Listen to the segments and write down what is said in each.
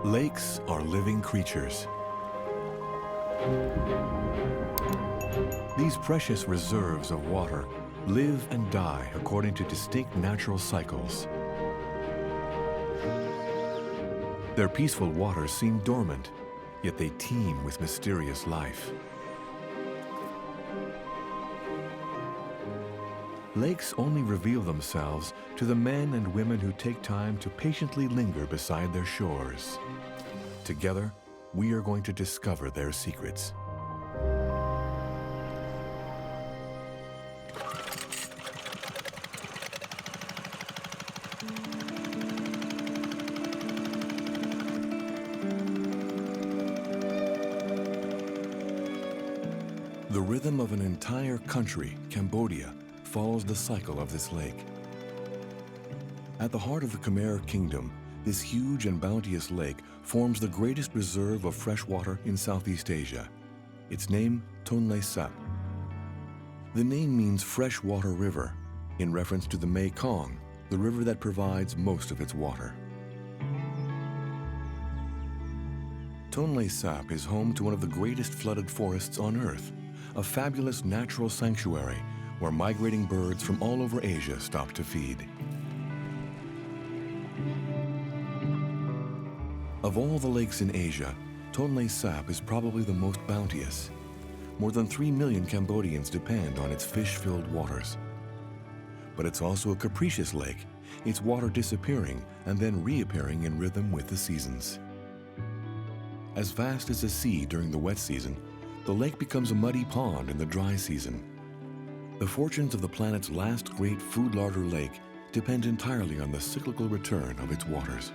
Lakes are living creatures. These precious reserves of water live and die according to distinct natural cycles. Their peaceful waters seem dormant, yet they teem with mysterious life. Lakes only reveal themselves to the men and women who take time to patiently linger beside their shores. Together, we are going to discover their secrets. The rhythm of an entire country, Cambodia, follows the cycle of this lake. At the heart of the Khmer Kingdom, this huge and bounteous lake forms the greatest reserve of fresh water in Southeast Asia. Its name, Tonlé Sap. The name means freshwater river, in reference to the Mekong, the river that provides most of its water. Tonlé Sap is home to one of the greatest flooded forests on Earth, a fabulous natural sanctuary where migrating birds from all over Asia stop to feed. Of all the lakes in Asia, Tonlé Sap is probably the most bounteous. More than 3 million Cambodians depend on its fish-filled waters. But it's also a capricious lake, its water disappearing and then reappearing in rhythm with the seasons. As vast as the sea during the wet season, the lake becomes a muddy pond in the dry season. The fortunes of the planet's last great food larder lake depend entirely on the cyclical return of its waters.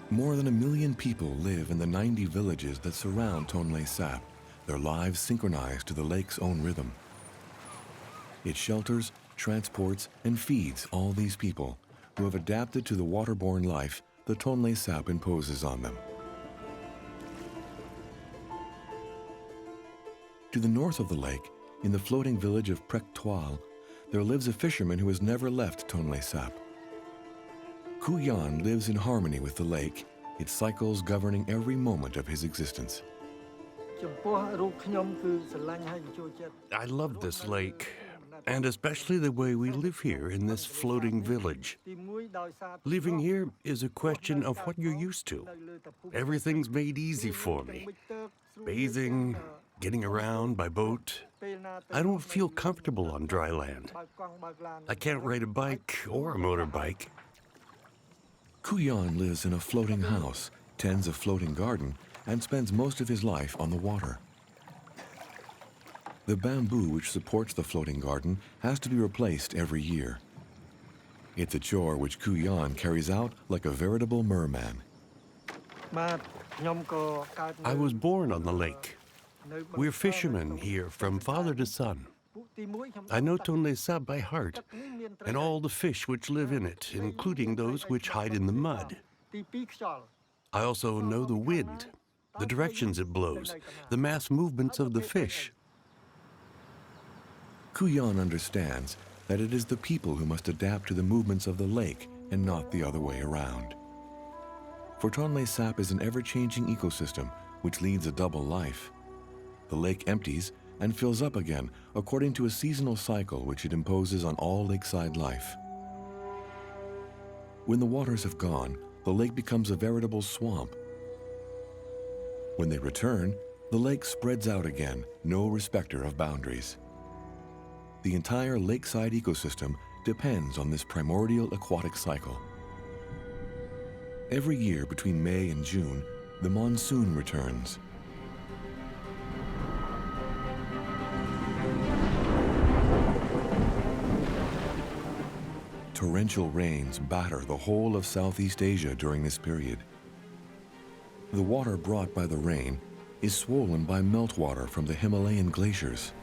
More than 1 million people live in the 90 villages that surround Tonlé Sap, their lives synchronized to the lake's own rhythm. It shelters, transports, and feeds all these people who have adapted to the waterborne life the Tonlé Sap imposes on them. To the north of the lake, in the floating village of Prek Toal, there lives a fisherman who has never left Tonlé Sap. Khu Yan lives in harmony with the lake, its cycles governing every moment of his existence. I love this lake, and especially the way we live here in this floating village. Living here is a question of what you're used to. Everything's made easy for me. Bathing, getting around by boat. I don't feel comfortable on dry land. I can't ride a bike or a motorbike. Khu Yan lives in a floating house, tends a floating garden, and spends most of his life on the water. The bamboo which supports the floating garden has to be replaced every year. It's a chore which Khu Yan carries out like a veritable merman. I was born on the lake. We're fishermen here from father to son. I know Tonle Sap by heart, and all the fish which live in it, including those which hide in the mud. I also know the wind, the directions it blows, the mass movements of the fish. Khu Yan understands that it is the people who must adapt to the movements of the lake and not the other way around. For Tonle Sap is an ever-changing ecosystem which leads a double life. The lake empties and fills up again according to a seasonal cycle which it imposes on all lakeside life. When the waters have gone, the lake becomes a veritable swamp. When they return, the lake spreads out again, no respecter of boundaries. The entire lakeside ecosystem depends on this primordial aquatic cycle. Every year between May and June, the monsoon returns. Torrential rains batter the whole of Southeast Asia during this period. The water brought by the rain is swollen by meltwater from the Himalayan glaciers.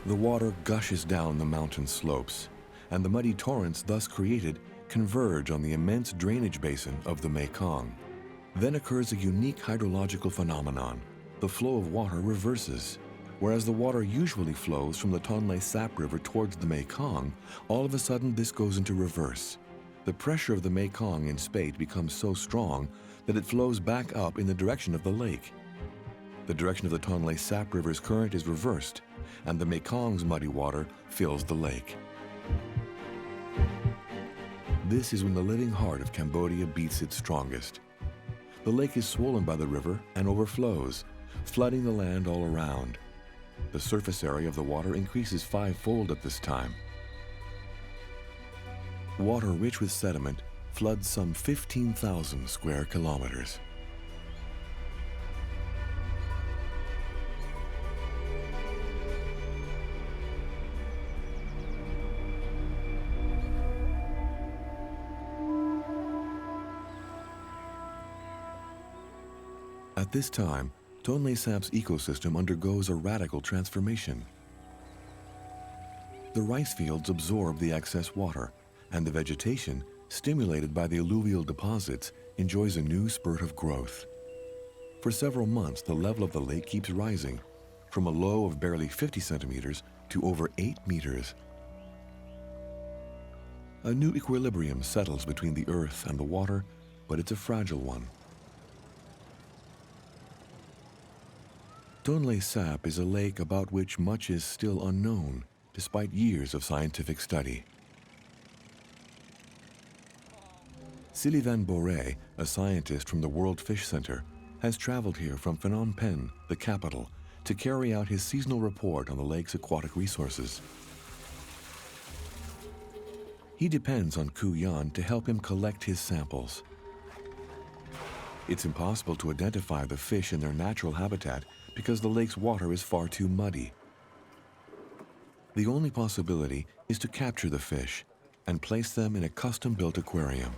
The water gushes down the mountain slopes, and the muddy torrents thus created converge on the immense drainage basin of the Mekong. Then occurs a unique hydrological phenomenon. The flow of water reverses. Whereas the water usually flows from the Tonle Sap River towards the Mekong, all of a sudden this goes into reverse. The pressure of the Mekong in spate becomes so strong that it flows back up in the direction of the lake. The direction of the Tonle Sap River's current is reversed, and the Mekong's muddy water fills the lake. This is when the living heart of Cambodia beats its strongest. The lake is swollen by the river and overflows, flooding the land all around. The surface area of the water increases fivefold at this time. Water rich with sediment floods some 15,000 square kilometers. At this time, Tonle Sap's ecosystem undergoes a radical transformation. The rice fields absorb the excess water, and the vegetation, stimulated by the alluvial deposits, enjoys a new spurt of growth. For several months, the level of the lake keeps rising, from a low of barely 50 centimeters to over 8 meters. A new equilibrium settles between the earth and the water, but it's a fragile one. Tonle Sap is a lake about which much is still unknown, despite years of scientific study. Sylvain Boré, a scientist from the World Fish Center, has traveled here from Phnom Penh, the capital, to carry out his seasonal report on the lake's aquatic resources. He depends on Cu Yan to help him collect his samples. It's impossible to identify the fish in their natural habitat because the lake's water is far too muddy. The only possibility is to capture the fish and place them in a custom-built aquarium.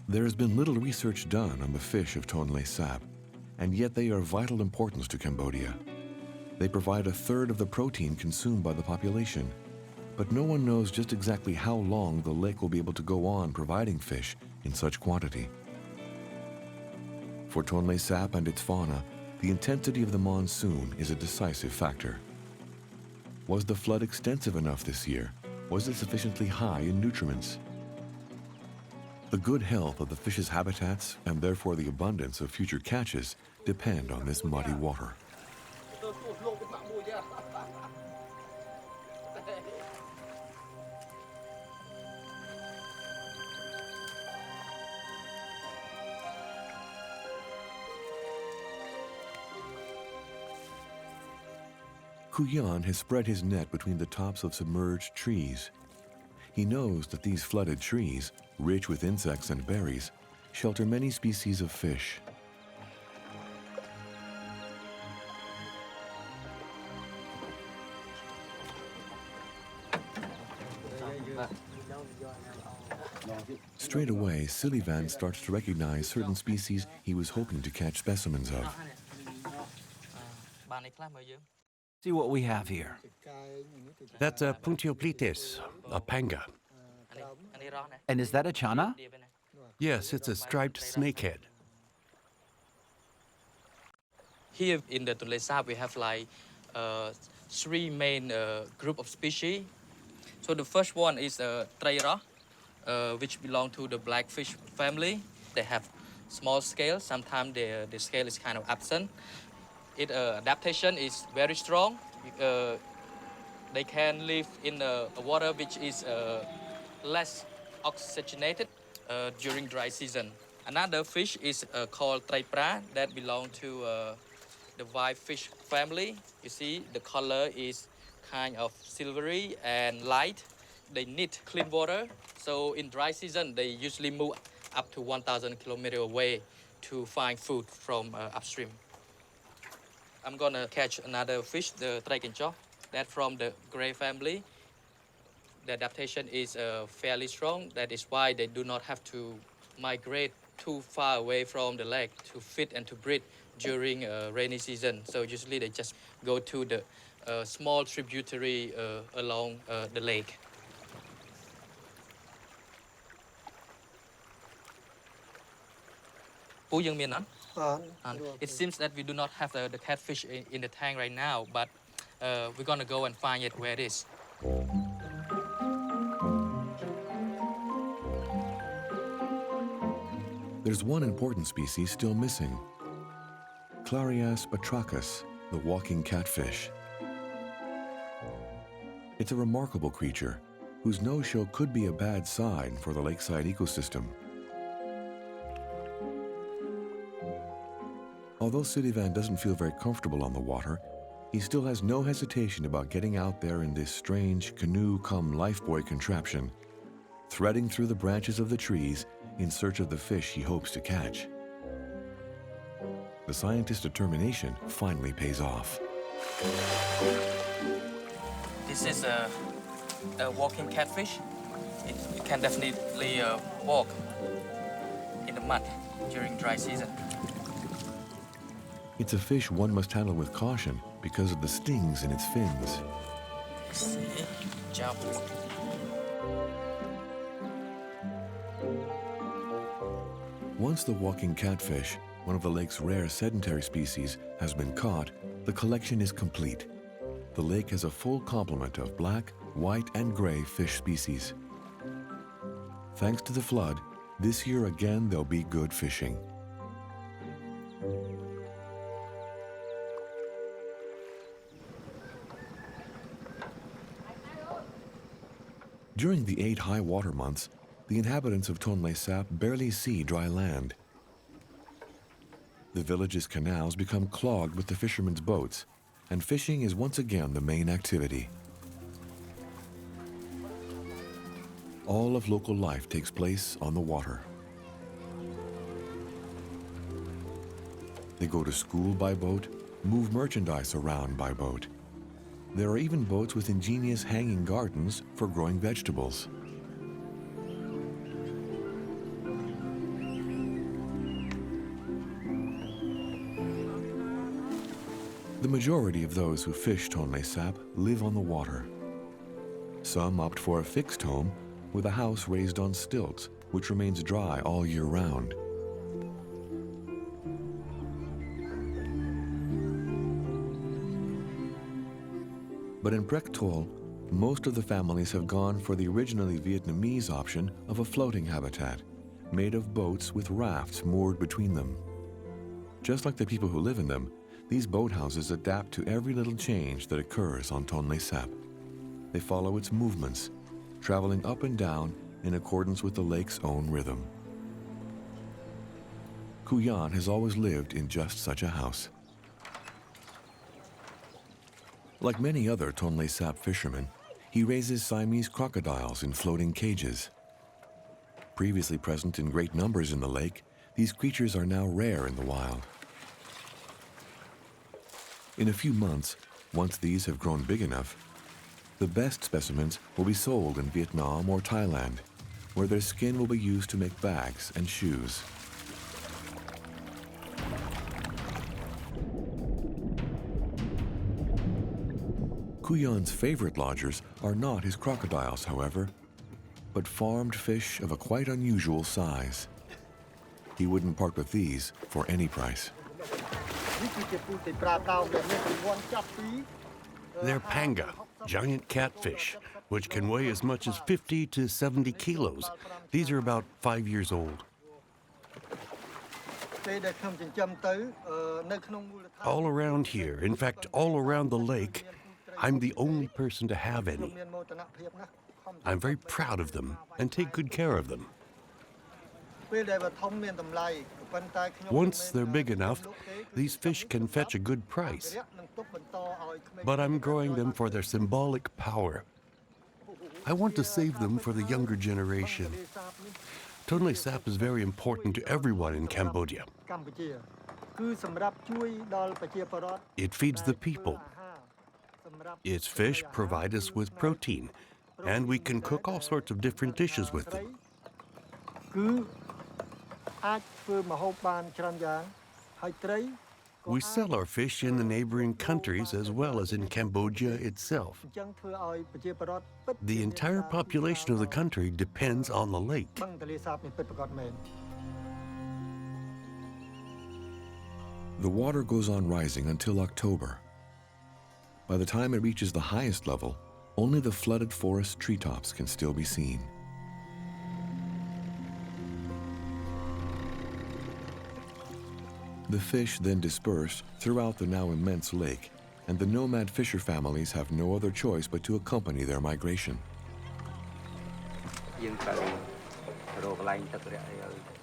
There has been little research done on the fish of Tonle Sap, and yet they are of vital importance to Cambodia. They provide a third of the protein consumed by the population, but no one knows just exactly how long the lake will be able to go on providing fish in such quantity. For Tonle Sap and its fauna, the intensity of the monsoon is a decisive factor. Was the flood extensive enough this year? Was it sufficiently high in nutriments? The good health of the fish's habitats, and therefore the abundance of future catches, depend on this muddy water. Cu Yan has spread his net between the tops of submerged trees. He knows that these flooded trees, rich with insects and berries, shelter many species of fish. Straight away, Sylvain starts to recognize certain species he was hoping to catch specimens of. See what we have here. That's a Puntioplites, a panga. And is that a chana? Yes, it's a striped snakehead. Here in the Tonle Sap, we have like three main group of species. So the first one is Traira, which belong to the blackfish family. They have small scale. Sometimes the scale is kind of absent. Its adaptation is very strong. They can live in water which is less oxygenated during dry season. Another fish is called Traipra that belong to the whitefish family. You see, the color is kind of silvery and light. They need clean water. So in dry season, they usually move up to 1,000 kilometers away to find food from upstream. I'm gonna catch another fish, the Traikencho, that from the gray family. the adaptation is fairly strong. That is why they do not have to migrate too far away from the lake to feed and to breed during rainy season. So usually they just go to the small tributary along the lake. It seems that we do not have the catfish in the tank right now, but we're gonna go and find it where it is. There's one important species still missing. Clarias batrachus, the walking catfish. It's a remarkable creature whose no-show could be a bad sign for the lakeside ecosystem. Although Sullivan doesn't feel very comfortable on the water, he still has no hesitation about getting out there in this strange canoe-cum-lifebuoy contraption, threading through the branches of the trees in search of the fish he hopes to catch. The scientist's determination finally pays off. This is a walking catfish. It can definitely walk in the mud during dry season. It's a fish one must handle with caution because of the stings in its fins. See, jump. Once the walking catfish, one of the lake's rare sedentary species, has been caught, the collection is complete. The lake has a full complement of black, white, and gray fish species. Thanks to the flood, this year again there'll be good fishing. During the 8 high water months, the inhabitants of Tonle Sap barely see dry land. The village's canals become clogged with the fishermen's boats, and fishing is once again the main activity. All of local life takes place on the water. They go to school by boat, move merchandise around by boat. There are even boats with ingenious hanging gardens for growing vegetables. The majority of those who fish Tonle Sap live on the water. Some opt for a fixed home with a house raised on stilts, which remains dry all year round. But in Prek Tol, most of the families have gone for the originally Vietnamese option of a floating habitat, made of boats with rafts moored between them. Just like the people who live in them, these boathouses adapt to every little change that occurs on Tonle Sap. They follow its movements, traveling up and down in accordance with the lake's own rhythm. Kuyan has always lived in just such a house. Like many other Tonle Sap fishermen, he raises Siamese crocodiles in floating cages. Previously present in great numbers in the lake, these creatures are now rare in the wild. In a few months, once these have grown big enough, the best specimens will be sold in Vietnam or Thailand, where their skin will be used to make bags and shoes. Kuyan's favorite lodgers are not his crocodiles, however, but farmed fish of a quite unusual size. He wouldn't part with these for any price. They're panga, giant catfish, which can weigh as much as 50 to 70 kilos. These are about 5 years old. All around here, in fact, all around the lake, I'm the only person to have any. I'm very proud of them and take good care of them. Once they're big enough, these fish can fetch a good price. But I'm growing them for their symbolic power. I want to save them for the younger generation. Tonle Sap is very important to everyone in Cambodia. It feeds the people. Its fish provide us with protein, and we can cook all sorts of different dishes with them. គឺអាចធ្វើម្ហូបបានច្រើនយ៉ាងហើយត្រី We sell our fish in the neighboring countries as well as in Cambodia itself. អញ្ចឹងធ្វើឲ្យប្រជាពលរដ្ឋពិត The entire population of the country depends on the lake. បឹងទន្លេសាបនេះពិតប្រាកដមែន The water goes on rising until October. By the time it reaches the highest level, only the flooded forest treetops can still be seen. The fish then disperse throughout the now immense lake, and the nomad fisher families have no other choice but to accompany their migration.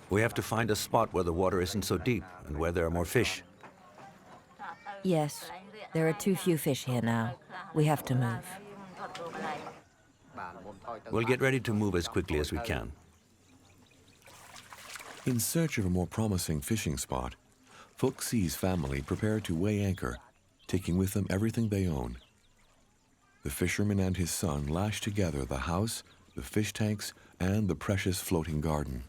We have to find a spot where the water isn't so deep and where there are more fish. Yes, there are too few fish here now. We have to move. We'll get ready to move as quickly as we can. In search of a more promising fishing spot, Phuc Si's family prepare to weigh anchor, taking with them everything they own. The fisherman and his son lash together the house, the fish tanks, and the precious floating garden.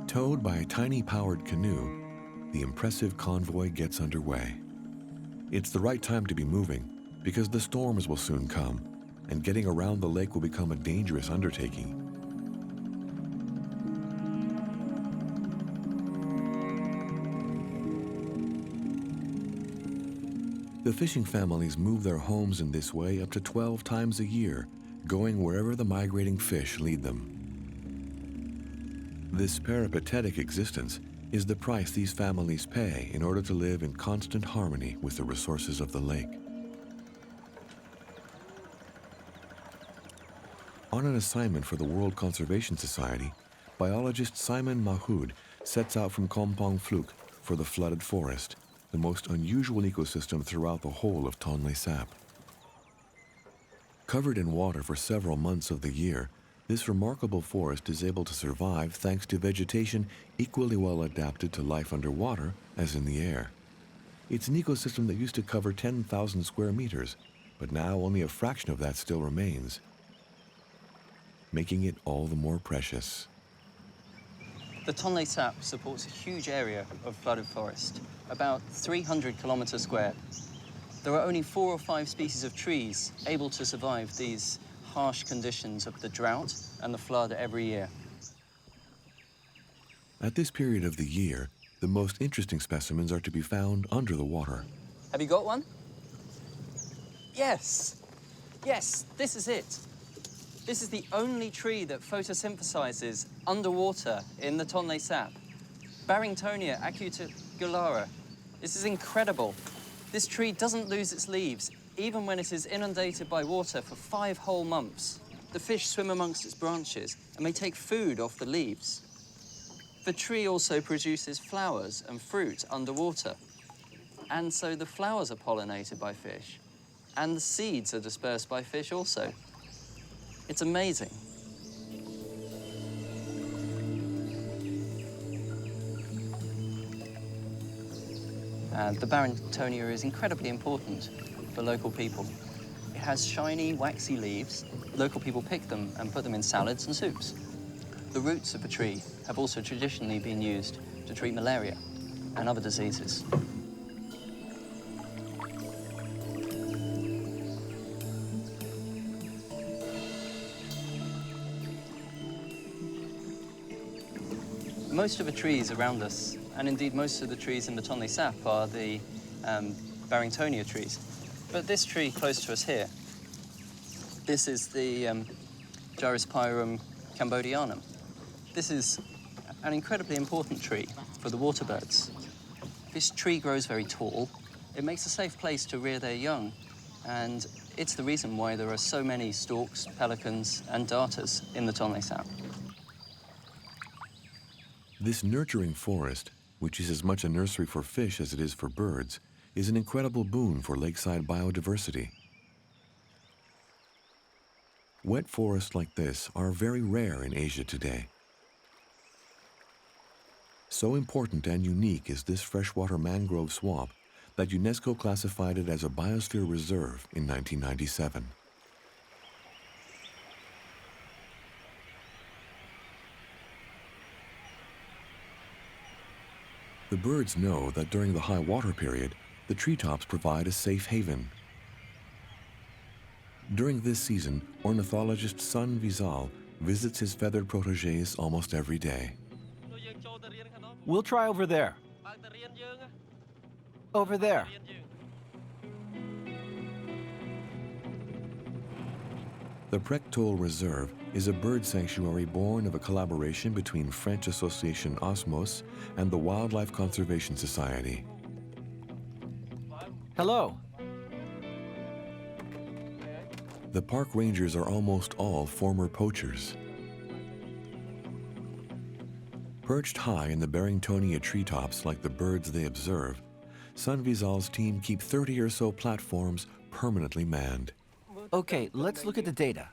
Towed by a tiny powered canoe, the impressive convoy gets underway. It's the right time to be moving because the storms will soon come, and getting around the lake will become a dangerous undertaking. The fishing families move their homes in this way up to 12 times a year, going wherever the migrating fish lead them. This peripatetic existence is the price these families pay in order to live in constant harmony with the resources of the lake. On an assignment for the World Conservation Society, biologist Simon Mahood sets out from Kompong Phluk for the flooded forest, the most unusual ecosystem throughout the whole of Tonle Sap. Covered in water for several months of the year, this remarkable forest is able to survive thanks to vegetation equally well adapted to life underwater as in the air. It's an ecosystem that used to cover 10,000 square meters, but now only a fraction of that still remains, making it all the more precious. The Tonle Sap supports a huge area of flooded forest, about 300 kilometers square. There are only 4 or 5 species of trees able to survive these harsh conditions of the drought and the flood every year. At this period of the year, the most interesting specimens are to be found under the water. Have you got one? Yes. Yes, this is it. This is the only tree that photosynthesizes underwater in the Tonle Sap. Barringtonia acuticulara. This is incredible. This tree doesn't lose its leaves, even when it is inundated by water for 5 whole months. The fish swim amongst its branches and may take food off the leaves. The tree also produces flowers and fruit underwater. And so the flowers are pollinated by fish, and the seeds are dispersed by fish also. It's amazing. The Barringtonia is incredibly important for local people. It has shiny, waxy leaves. Local people pick them and put them in salads and soups. The roots of the tree have also traditionally been used to treat malaria and other diseases. Most of the trees around us, and indeed most of the trees in the Tonle Sap, are the Barringtonia trees. But this tree close to us here, this is the Gyrospirum cambodianum. This is an incredibly important tree for the water birds. This tree grows very tall. It makes a safe place to rear their young, and it's the reason why there are so many storks, pelicans, and darters in the Tonle Sap. This nurturing forest, which is as much a nursery for fish as it is for birds, is an incredible boon for lakeside biodiversity. Wet forests like this are very rare in Asia today. So important and unique is this freshwater mangrove swamp that UNESCO classified it as a biosphere reserve in 1997. The birds know that during the high water period, the treetops provide a safe haven. During this season, ornithologist Sun Vizal visits his feathered protégés almost every day. We'll try over there. Over there. The Prectole Reserve is a bird sanctuary born of a collaboration between French Association Osmos and the Wildlife Conservation Society. Hello. The park rangers are almost all former poachers. Perched high in the Barringtonia treetops like the birds they observe, Sun Vizal's team keep 30 or so platforms permanently manned. Okay, let's look at the data.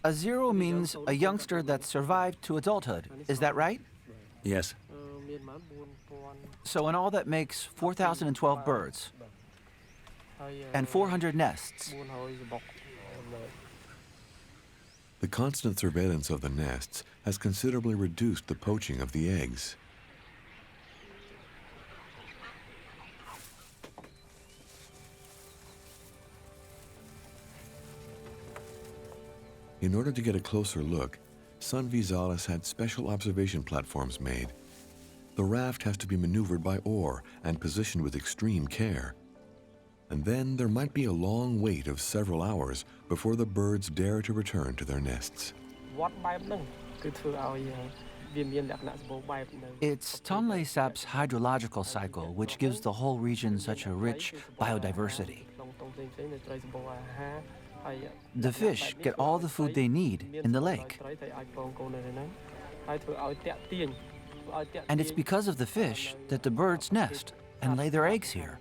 A 0 means a youngster that survived to adulthood. Is that right? Yes. So in all that makes 4,012 birds and 400 nests. The constant surveillance of the nests has considerably reduced the poaching of the eggs. In order to get a closer look, Sun Vizal has had special observation platforms made. The raft has to be maneuvered by oar and positioned with extreme care. And then there might be a long wait of several hours before the birds dare to return to their nests. It's Tonle Sap's hydrological cycle which gives the whole region such a rich biodiversity. The fish get all the food they need in the lake. And it's because of the fish that the birds nest and lay their eggs here.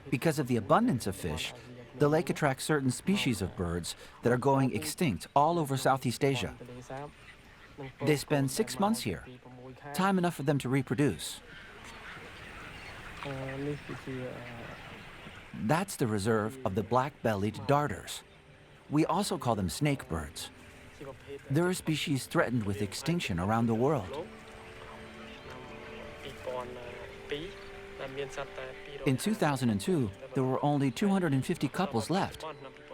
Because of the abundance of fish, the lake attracts certain species of birds that are going extinct all over Southeast Asia. They spend 6 months here, time enough for them to reproduce. That's the reserve of the black-bellied darters. We also call them snake birds. They're a species threatened with extinction around the world. In 2002, there were only 250 couples left.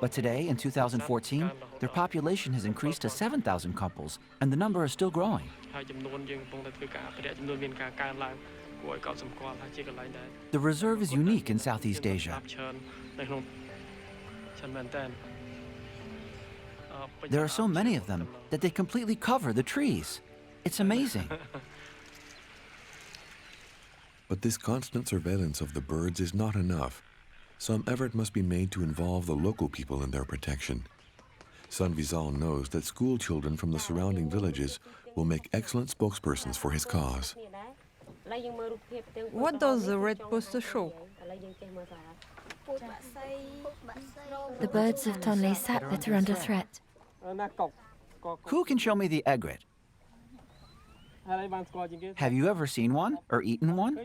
But today, in 2014, their population has increased to 7,000 couples, and the number is still growing. The reserve is unique in Southeast Asia. There are so many of them that they completely cover the trees. It's amazing. But this constant surveillance of the birds is not enough. Some effort must be made to involve the local people in their protection. Sun Vizal knows that school children from the surrounding villages will make excellent spokespersons for his cause. What does the red poster show? The birds of Tonle Sap that are under threat. Who can show me the egret? Have you ever seen one or eaten one?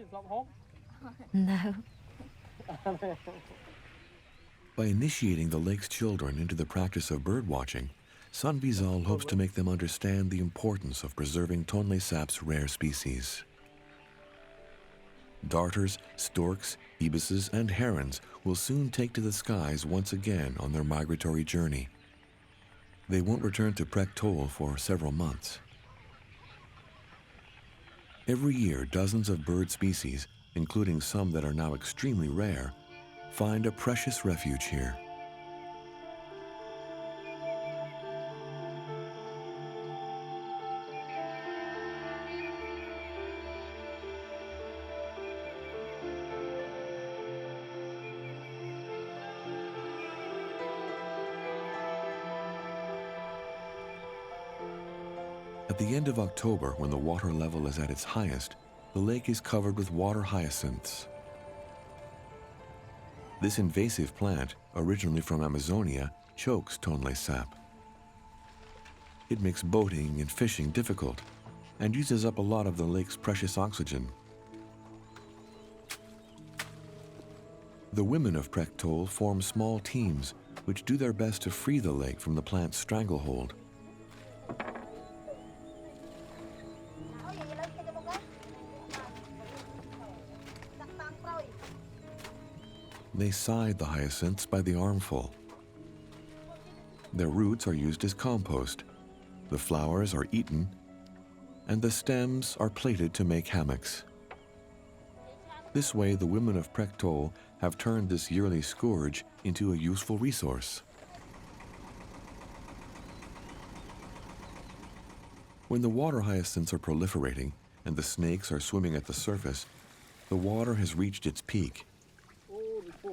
No. By initiating the lake's children into the practice of bird watching, Sun Vizal hopes to make them understand the importance of preserving Tonle Sap's rare species. Darters, storks, ibises, and herons will soon take to the skies once again on their migratory journey. They won't return to Prectole for several months. Every year, dozens of bird species, including some that are now extremely rare, find a precious refuge here. At the end of October, when the water level is at its highest, the lake is covered with water hyacinths. This invasive plant, originally from Amazonia, chokes Tonlé Sap. It makes boating and fishing difficult and uses up a lot of the lake's precious oxygen. The women of Prectol form small teams which do their best to free the lake from the plant's stranglehold. They side the hyacinths by the armful. Their roots are used as compost, the flowers are eaten, and the stems are plaited to make hammocks. This way, the women of Prectol have turned this yearly scourge into a useful resource. When the water hyacinths are proliferating and the snakes are swimming at the surface, the water has reached its peak.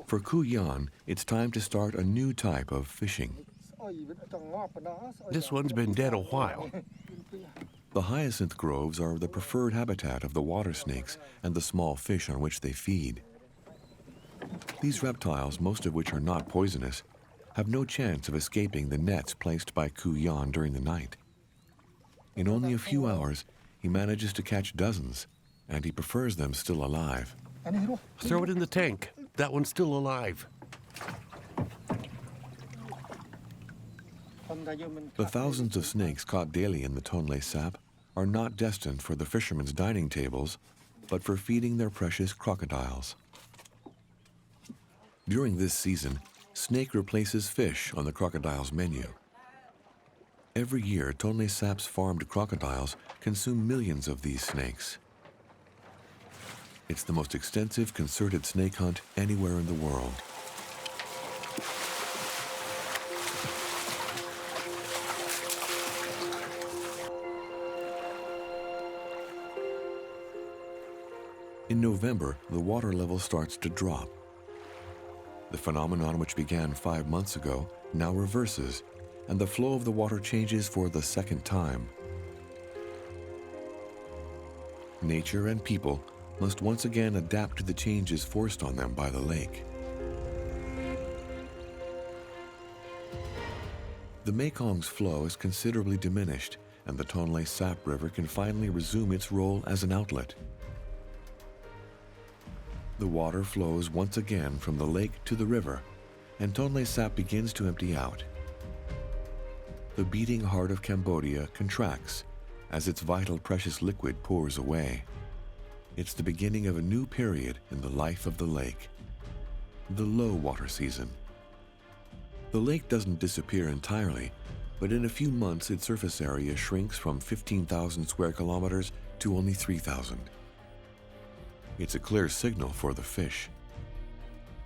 For Cu Yan, it's time to start a new type of fishing. This one's been dead a while. The hyacinth groves are the preferred habitat of the water snakes and the small fish on which they feed. These reptiles, most of which are not poisonous, have no chance of escaping the nets placed by Cu Yan during the night. In only a few hours, he manages to catch dozens, and he prefers them still alive. Throw it in the tank. That one's still alive. The thousands of snakes caught daily in the Tonlé Sap are not destined for the fishermen's dining tables, but for feeding their precious crocodiles. During this season, snake replaces fish on the crocodile's menu. Every year, Tonlé Sap's farmed crocodiles consume millions of these snakes. It's the most extensive concerted snake hunt anywhere in the world. In November, the water level starts to drop. The phenomenon which began 5 months ago now reverses, and the flow of the water changes for the second time. Nature and people must once again adapt to the changes forced on them by the lake. The Mekong's flow is considerably diminished, and the Tonlé Sap River can finally resume its role as an outlet. The water flows once again from the lake to the river, and Tonlé Sap begins to empty out. The beating heart of Cambodia contracts as its vital precious liquid pours away. It's the beginning of a new period in the life of the lake, the low water season. The lake doesn't disappear entirely, but in a few months its surface area shrinks from 15,000 square kilometers to only 3,000. It's a clear signal for the fish.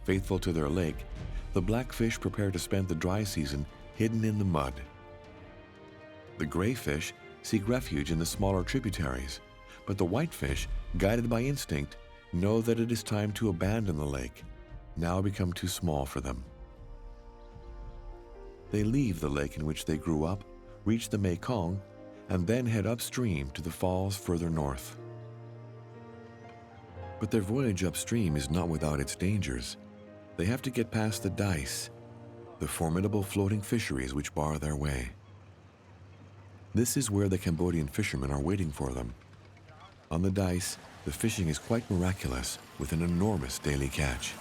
Faithful to their lake, the blackfish prepare to spend the dry season hidden in the mud. The gray fish seek refuge in the smaller tributaries, but the whitefish, guided by instinct, know that it is time to abandon the lake, now become too small for them. They leave the lake in which they grew up, reach the Mekong, and then head upstream to the falls further north. But their voyage upstream is not without its dangers. They have to get past the dais, the formidable floating fisheries which bar their way. This is where the Cambodian fishermen are waiting for them. On the dais, the fishing is quite miraculous, with an enormous daily catch.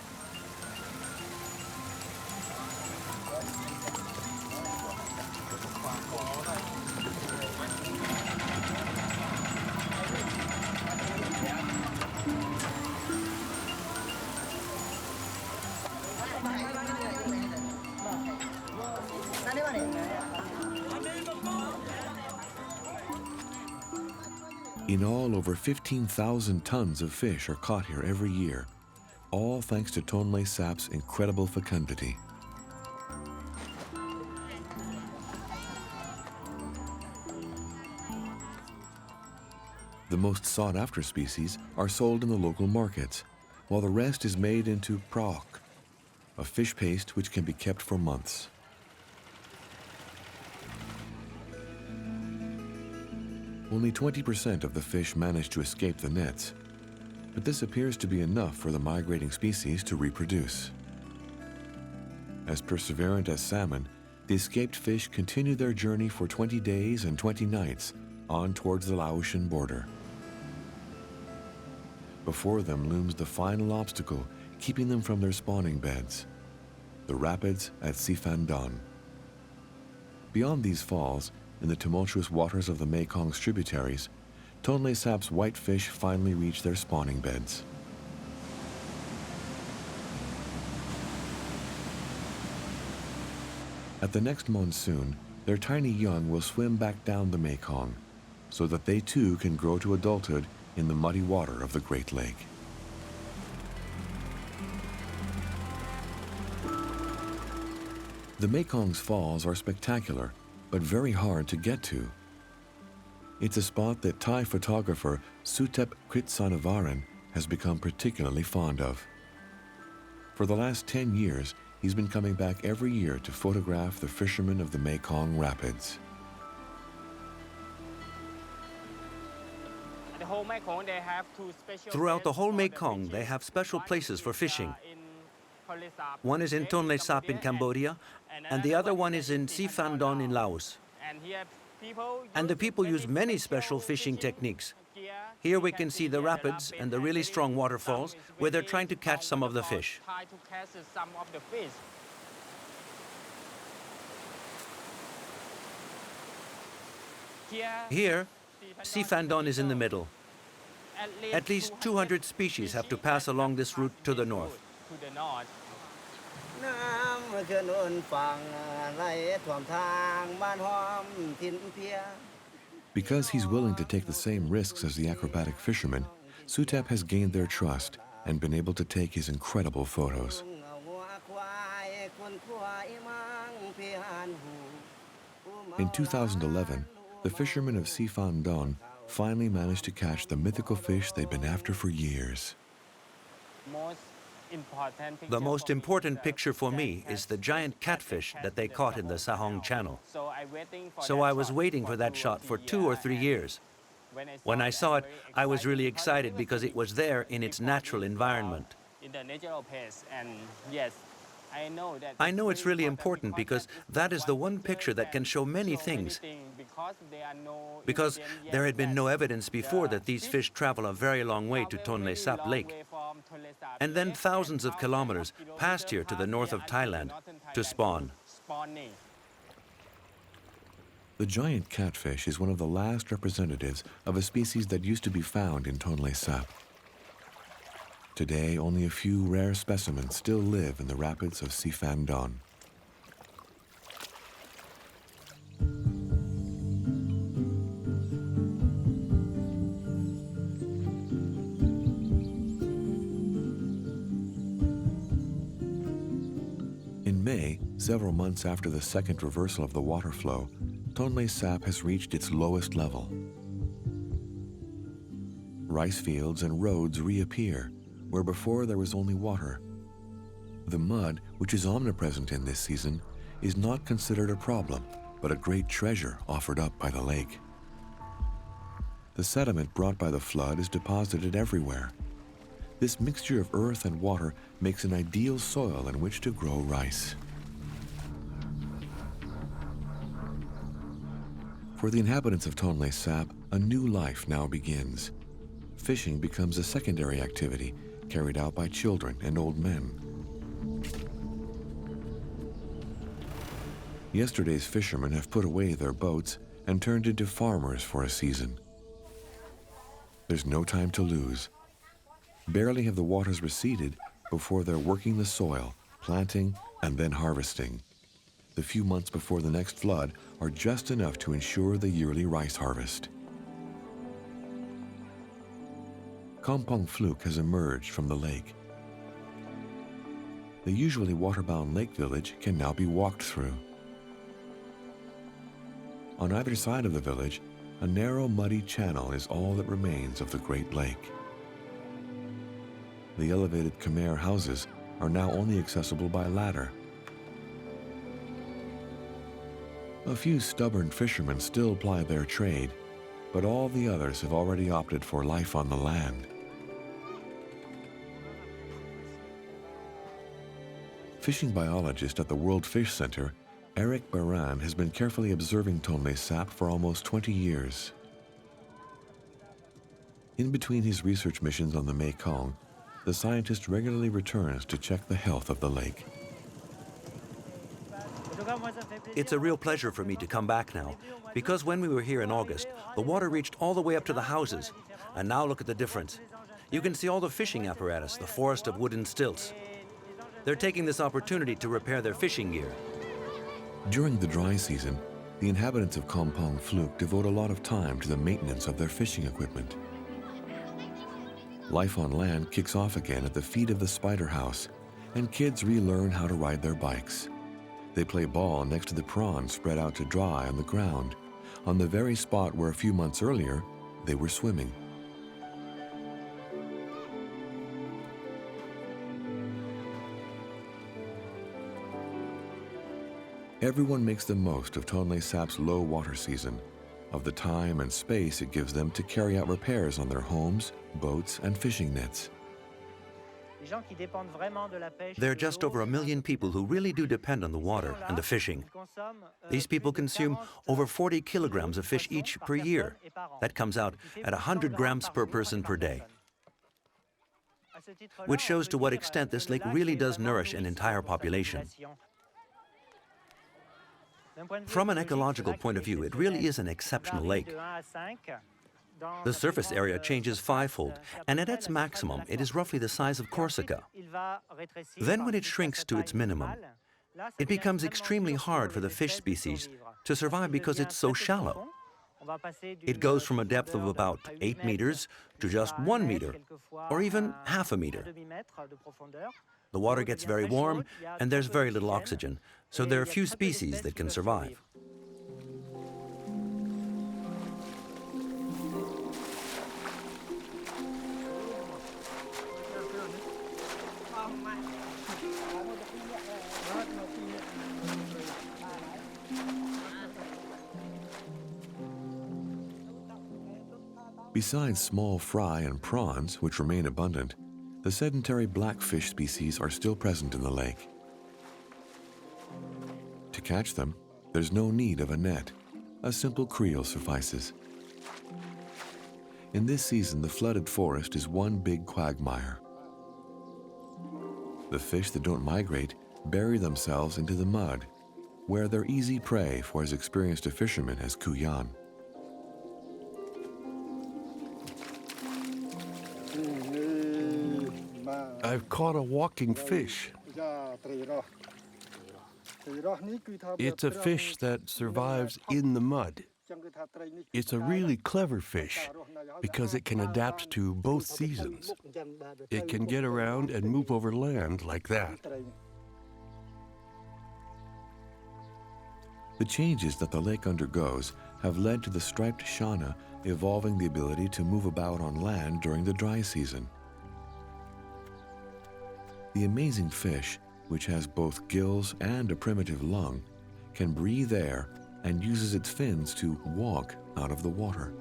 In all, over 15,000 tons of fish are caught here every year, all thanks to Tonlé Sap's incredible fecundity. The most sought-after species are sold in the local markets, while the rest is made into praok, a fish paste which can be kept for months. Only 20% of the fish manage to escape the nets, but this appears to be enough for the migrating species to reproduce. As perseverant as salmon, the escaped fish continue their journey for 20 days and 20 nights on towards the Laotian border. Before them looms the final obstacle keeping them from their spawning beds, the rapids at Siphan Don. Beyond these falls, in the tumultuous waters of the Mekong's tributaries, Tonle Sap's white fish finally reach their spawning beds. At the next monsoon, their tiny young will swim back down the Mekong, so that they too can grow to adulthood in the muddy water of the Great Lake. The Mekong's falls are spectacular, but very hard to get to. It's a spot that Thai photographer Suthep Kritsanavaran has become particularly fond of. For the last 10 years, he's been coming back every year to photograph the fishermen of the Mekong Rapids. Throughout the whole Mekong, they have special places for fishing. One is in Tonle Sap in Cambodia, and the other one is in Siphan Don in Laos. And the people use many special fishing techniques. Here we can see the rapids and the really strong waterfalls where they're trying to catch some of the fish. Here, Siphan Don is in the middle. At least 200 species have to pass along this route to the north. Because he's willing to take the same risks as the acrobatic fishermen, Suthep has gained their trust and been able to take his incredible photos. In 2011, the fishermen of Siphan Don finally managed to catch the mythical fish they'd been after for years. The most important picture for me is the giant catfish that they caught in the Sahong Channel. So I was waiting for that shot for 2 or 3 years. When I saw it, I was really excited because it was there in its natural environment. I know it's really important because that is the one picture that can show many things. Because there had been no evidence before that these fish travel a very long way to Tonle Sap Lake, and then thousands of kilometers past here to the north of Thailand to spawn. The giant catfish is one of the last representatives of a species that used to be found in Tonle Sap. Today, only a few rare specimens still live in the rapids of Siphan Don. In May, several months after the second reversal of the water flow, Tonle Sap has reached its lowest level. Rice fields and roads reappear, where before there was only water. The mud, which is omnipresent in this season, is not considered a problem, but a great treasure offered up by the lake. The sediment brought by the flood is deposited everywhere. This mixture of earth and water makes an ideal soil in which to grow rice. For the inhabitants of Tonle Sap, a new life now begins. Fishing becomes a secondary activity carried out by children and old men. Yesterday's fishermen have put away their boats and turned into farmers for a season. There's no time to lose. Barely have the waters receded before they're working the soil, planting, and then harvesting. The few months before the next flood are just enough to ensure the yearly rice harvest. Kampong Fluke has emerged from the lake. The usually waterbound lake village can now be walked through. On either side of the village, a narrow, muddy channel is all that remains of the Great Lake. The elevated Khmer houses are now only accessible by ladder. A few stubborn fishermen still ply their trade, but all the others have already opted for life on the land. Fishing biologist at the World Fish Center, Eric Baran has been carefully observing Tonle Sap for almost 20 years. In between his research missions on the Mekong, the scientist regularly returns to check the health of the lake. It's a real pleasure for me to come back now, because when we were here in August, the water reached all the way up to the houses. And now look at the difference. You can see all the fishing apparatus, the forest of wooden stilts. They're taking this opportunity to repair their fishing gear. During the dry season, the inhabitants of Kampong Phuoc devote a lot of time to the maintenance of their fishing equipment. Life on land kicks off again at the feet of the Spider House, and kids relearn how to ride their bikes. They play ball next to the prawns spread out to dry on the ground, on the very spot where a few months earlier they were swimming. Everyone makes the most of Tonle Sap's low water season, of the time and space it gives them to carry out repairs on their homes, boats, and fishing nets. There are just over 1 million people who really do depend on the water and the fishing. These people consume over 40 kilograms of fish each per year. That comes out at 100 grams per person per day, which shows to what extent this lake really does nourish an entire population. From an ecological point of view, it really is an exceptional lake. The surface area changes fivefold, and at its maximum, it is roughly the size of Corsica. Then when it shrinks to its minimum, it becomes extremely hard for the fish species to survive because it's so shallow. It goes from a depth of about 8 meters to just 1 meter, or even half a meter. The water gets very warm, and there's very little oxygen, so there are few species that can survive. Besides small fry and prawns, which remain abundant, the sedentary blackfish species are still present in the lake. To catch them, there's no need of a net. A simple creel suffices. In this season, the flooded forest is one big quagmire. The fish that don't migrate bury themselves into the mud, where they're easy prey for as experienced a fisherman as Kuyan. I've caught a walking fish. It's a fish that survives in the mud. It's a really clever fish because it can adapt to both seasons. It can get around and move over land like that. The changes that the lake undergoes have led to the striped shana evolving the ability to move about on land during the dry season. The amazing fish, which has both gills and a primitive lung, can breathe air and uses its fins to walk out of the water.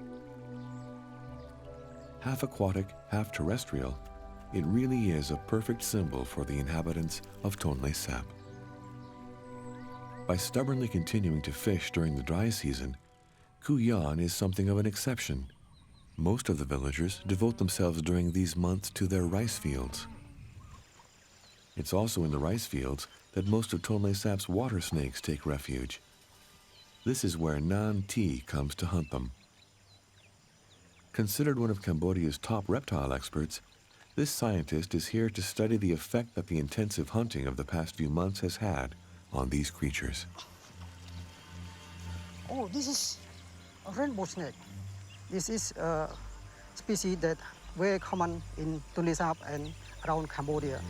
Half aquatic, half terrestrial, it really is a perfect symbol for the inhabitants of Tonle Sap. By stubbornly continuing to fish during the dry season, Kuyan is something of an exception. Most of the villagers devote themselves during these months to their rice fields. It's also in the rice fields that most of Tonle Sap's water snakes take refuge. This is where Nan T comes to hunt them. Considered one of Cambodia's top reptile experts, this scientist is here to study the effect that the intensive hunting of the past few months has had on these creatures. Oh, this is a rainbow snake. This is a species that very common in Tonle Sap and around Cambodia.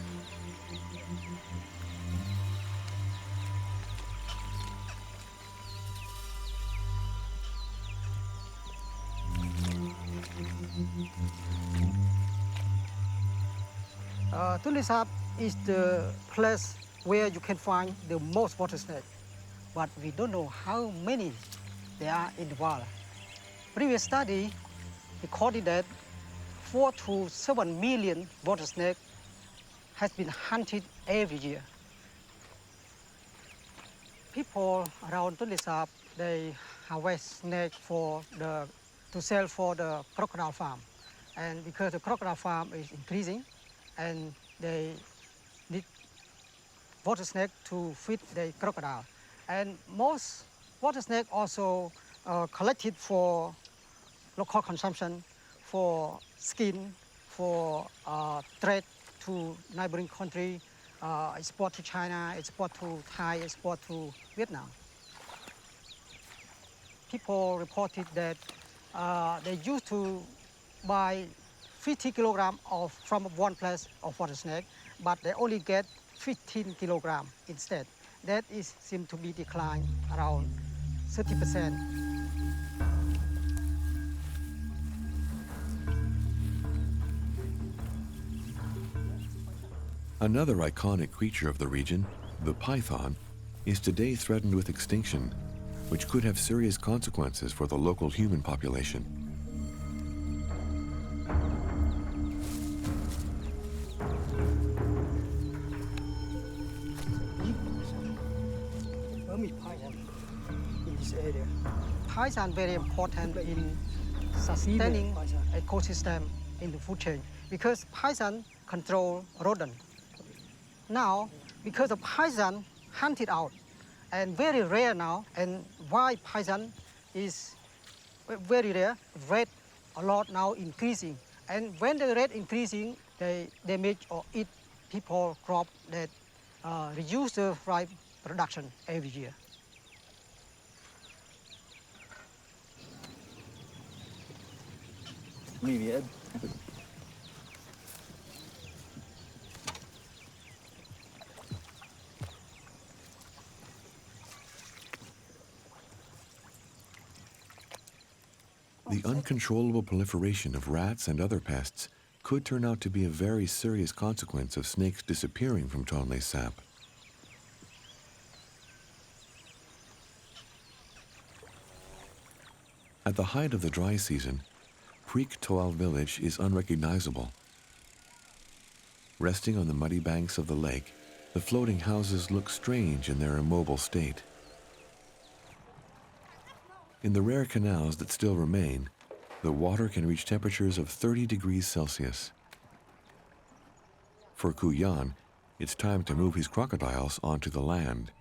Tonle Sap is the place where you can find the most water snake, but we don't know how many there are in the world. Previous study recorded that 4 to 7 million water snakes has been hunted every year. People around Tonle Sap, they harvest snake to sell for the crocodile farm. And because the crocodile farm is increasing, and they need water snake to feed the crocodile. And most water snake also collected for local consumption, for skin, for trade to neighboring country, export to China, export to Thai, export to Vietnam. People reported that they used to buy 50 kilograms from one place of water snake, but they only get 15 kilograms instead. That seems to be declined around 30%. Another iconic creature of the region, the python, is today threatened with extinction, which could have serious consequences for the local human population. In this area. Python very important in sustaining ecosystem in the food chain because python control rodent. Now, because the python hunted out and very rare now, and why python is very rare, rate a lot now increasing. And when the rate increasing, they damage or eat people crop that reduce the rice production every year. The uncontrollable proliferation of rats and other pests could turn out to be a very serious consequence of snakes disappearing from Tonle Sap. At the height of the dry season, Preek Toal village is unrecognizable. Resting on the muddy banks of the lake, the floating houses look strange in their immobile state. In the rare canals that still remain, the water can reach temperatures of 30 degrees Celsius. For Cu Yan, it's time to move his crocodiles onto the land.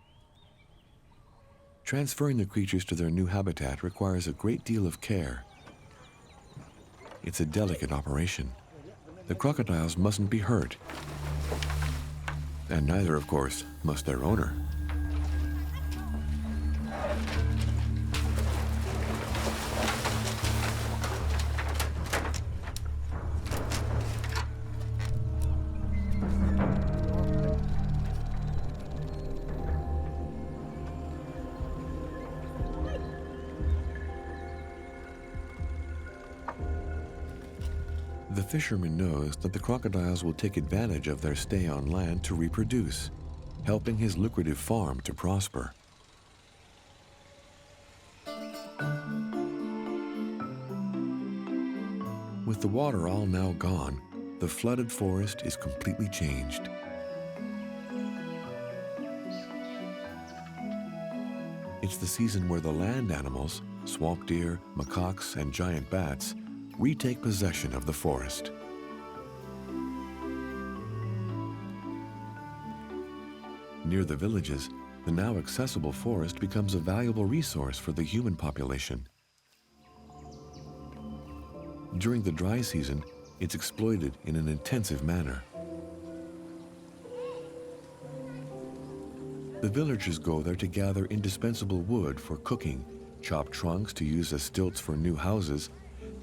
Transferring the creatures to their new habitat requires a great deal of care. It's a delicate operation. The crocodiles mustn't be hurt. And neither, of course, must their owner. The fisherman knows that the crocodiles will take advantage of their stay on land to reproduce, helping his lucrative farm to prosper. With the water all now gone, the flooded forest is completely changed. It's the season where the land animals, swamp deer, macaques, and giant bats, retake possession of the forest. Near the villages, the now accessible forest becomes a valuable resource for the human population. During the dry season, it's exploited in an intensive manner. The villagers go there to gather indispensable wood for cooking, chop trunks to use as stilts for new houses,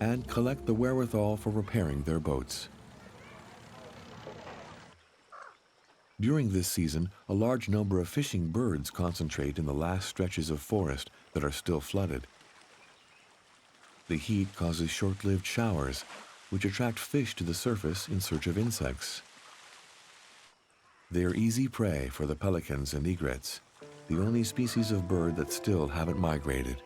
and collect the wherewithal for repairing their boats. During this season, a large number of fishing birds concentrate in the last stretches of forest that are still flooded. The heat causes short-lived showers, which attract fish to the surface in search of insects. They are easy prey for the pelicans and egrets, the only species of bird that still haven't migrated.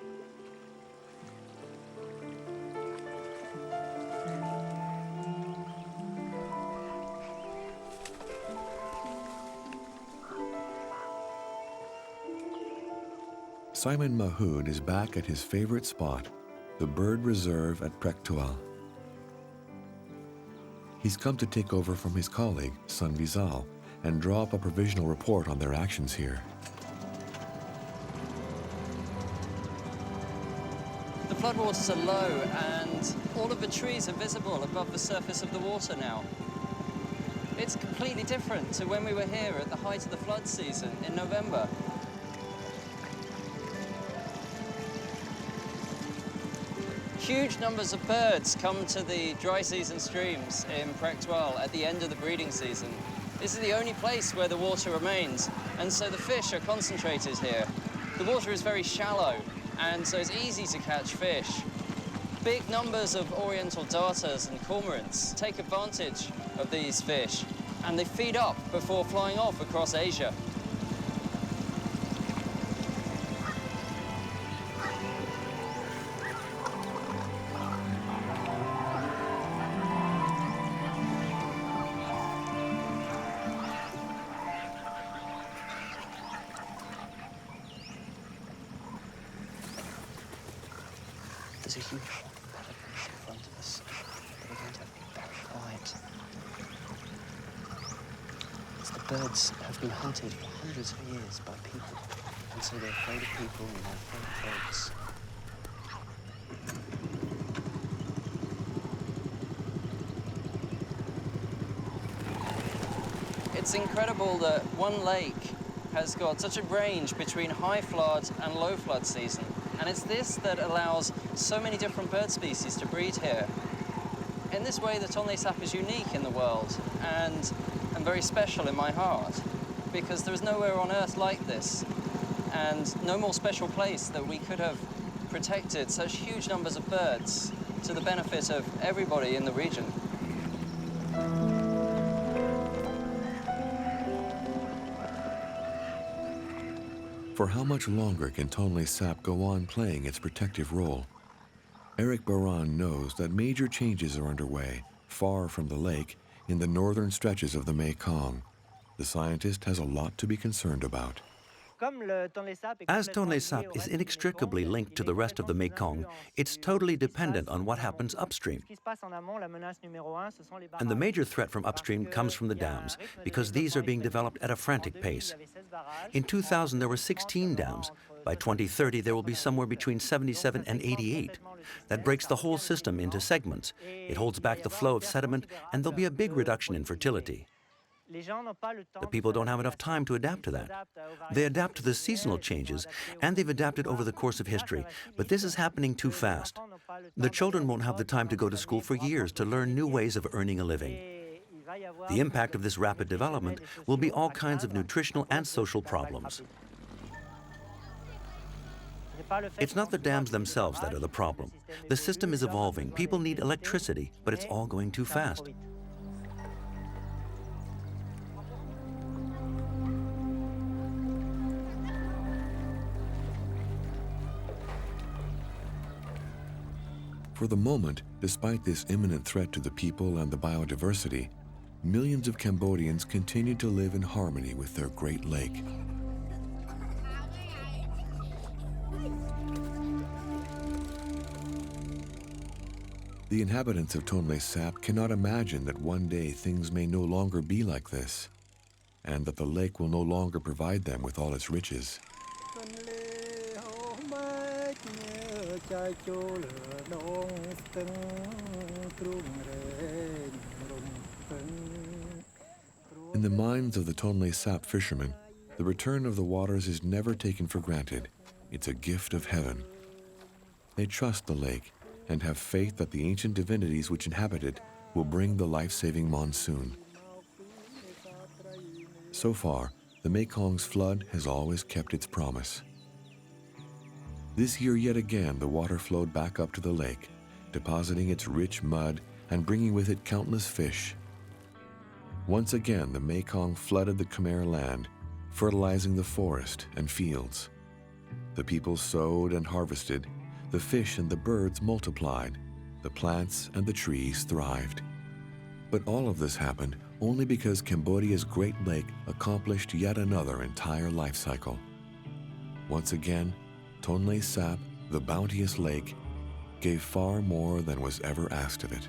Simon Mahood is back at his favorite spot, the bird reserve at Prektual. He's come to take over from his colleague, Sun Vizal, and draw up a provisional report on their actions here. The floodwaters are low and all of the trees are visible above the surface of the water now. It's completely different to when we were here at the height of the flood season in November. Huge numbers of birds come to the dry season streams in Prektual at the end of the breeding season. This is the only place where the water remains, and so the fish are concentrated here. The water is very shallow, and so it's easy to catch fish. Big numbers of oriental darters and cormorants take advantage of these fish, and they feed up before flying off across Asia. There's a huge fish in front of us. We're going to have to be very quiet. The birds have been hunted for hundreds of years by people, and so they're afraid of people and they're afraid of folks. It's incredible that one lake has got such a range between high flood and low flood season. And it's this that allows so many different bird species to breed here. In this way, the Tonle Sap is unique in the world and very special in my heart, because there is nowhere on Earth like this, and no more special place that we could have protected such huge numbers of birds to the benefit of everybody in the region. For how much longer can Tonle Sap go on playing its protective role? Eric Baran knows that major changes are underway, far from the lake, in the northern stretches of the Mekong. The scientist has a lot to be concerned about. As Tonle Sap is inextricably linked to the rest of the Mekong, it's totally dependent on what happens upstream. And the major threat from upstream comes from the dams, because these are being developed at a frantic pace. In 2000, there were 16 dams. By 2030, there will be somewhere between 77 and 88. That breaks the whole system into segments. It holds back the flow of sediment, and there'll be a big reduction in fertility. The people don't have enough time to adapt to that. They adapt to the seasonal changes, and they've adapted over the course of history, but this is happening too fast. The children won't have the time to go to school for years to learn new ways of earning a living. The impact of this rapid development will be all kinds of nutritional and social problems. It's not the dams themselves that are the problem. The system is evolving. People need electricity, but it's all going too fast. For the moment, despite this imminent threat to the people and the biodiversity, millions of Cambodians continue to live in harmony with their great lake. The inhabitants of Tonle Sap cannot imagine that one day things may no longer be like this, and that the lake will no longer provide them with all its riches. In the minds of the Tonle Sap fishermen, the return of the waters is never taken for granted. It's a gift of heaven. They trust the lake and have faith that the ancient divinities which inhabit it will bring the life-saving monsoon. So far, the Mekong's flood has always kept its promise. This year, yet again, the water flowed back up to the lake, depositing its rich mud and bringing with it countless fish. Once again, the Mekong flooded the Khmer land, fertilizing the forest and fields. The people sowed and harvested, the fish and the birds multiplied, the plants and the trees thrived. But all of this happened only because Cambodia's Great Lake accomplished yet another entire life cycle. Once again, Tonle Sap, the bounteous lake, gave far more than was ever asked of it.